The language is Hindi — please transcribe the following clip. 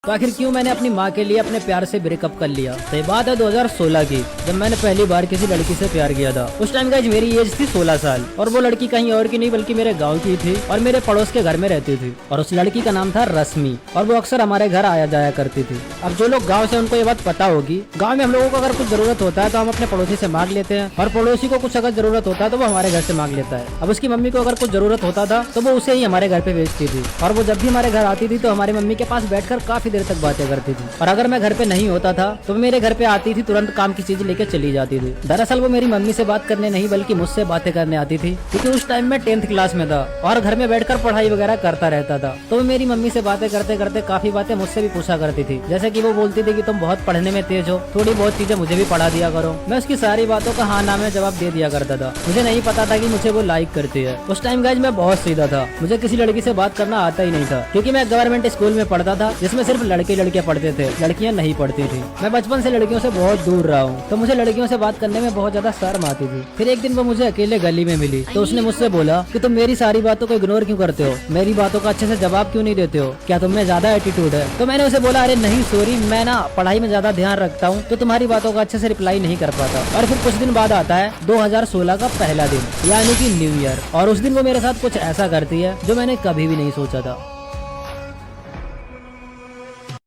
तो आखिर क्यों मैंने अपनी माँ के लिए अपने प्यार से ब्रेकअप कर लिया। तो ये बात है 2016 की, जब मैंने पहली बार किसी लड़की से प्यार किया था। उस टाइम गाइस मेरी एज थी 16 साल और वो लड़की कहीं और की नहीं बल्कि मेरे गांव की थी और मेरे पड़ोस के घर में रहती थी। और उस लड़की का नाम था रश्मि और वो अक्सर हमारे घर आया जाया करती थी। अब जो लोग गाँव से उनको ये बात पता होगी, गाँव में हम लोगों को अगर कुछ जरूरत होता है तो हम अपने पड़ोसी से मांग लेते हैं और पड़ोसी को कुछ अगर जरूरत होता है तो वो हमारे घर से मांग लेता है। अब उसकी मम्मी को अगर कुछ जरूरत होता था तो वो उसे ही हमारे घर पे भेजती थी और वो जब भी हमारे घर आती थी तो हमारी मम्मी के पास बैठकर काफी देर तक बातें करती थी। और अगर मैं घर पे नहीं होता था तो वो मेरे घर पे आती थी, तुरंत काम की चीज लेके चली जाती थी। दरअसल वो मेरी मम्मी से बात करने नहीं बल्कि मुझसे बातें करने आती थी, क्योंकि उस टाइम मैं 10th क्लास में था और घर में बैठकर पढ़ाई वगैरह करता रहता था। तो वो मेरी मम्मी से बातें करते करते काफी बातें मुझसे भी पूछा करती थी। जैसे कि वो बोलती थी कि तुम बहुत पढ़ने में तेज हो, थोड़ी बहुत चीजें मुझे भी पढ़ा दिया करो। मैं उसकी सारी बातों का हाँ ना में जवाब दे दिया करता था। मुझे नहीं पता था कि मुझे वो लाइक करती है। उस टाइम गाइस मैं बहुत सीधा था, मुझे किसी लड़की से बात करना आता ही नहीं था, क्योंकि मैं गवर्नमेंट स्कूल में पढ़ता था जिसमें सिर्फ लड़के लड़कियां पढ़ते थे, लड़कियां नहीं पढ़ती थी। मैं बचपन से लड़कियों से बहुत दूर रहा हूँ, तो मुझे लड़कियों से बात करने में बहुत ज्यादा शर्म आती थी। फिर एक दिन वो मुझे अकेले गली में मिली तो उसने मुझसे बोला कि तुम मेरी सारी बातों को इग्नोर क्यों करते हो, मेरी बातों का अच्छे से जवाब क्यों नहीं देते हो, क्या तुम में ज्यादा एटीट्यूड है। तो मैंने उसे बोला, अरे नहीं सॉरी, मैं ना पढ़ाई में ज्यादा ध्यान रखता हूँ तो तुम्हारी बातों का अच्छे से रिप्लाई नहीं कर पाता। और फिर कुछ दिन बाद आता है 2016 का पहला दिन, यानी कि न्यू ईयर, और उस दिन वो मेरे साथ कुछ ऐसा करती है जो मैंने कभी भी नहीं सोचा था।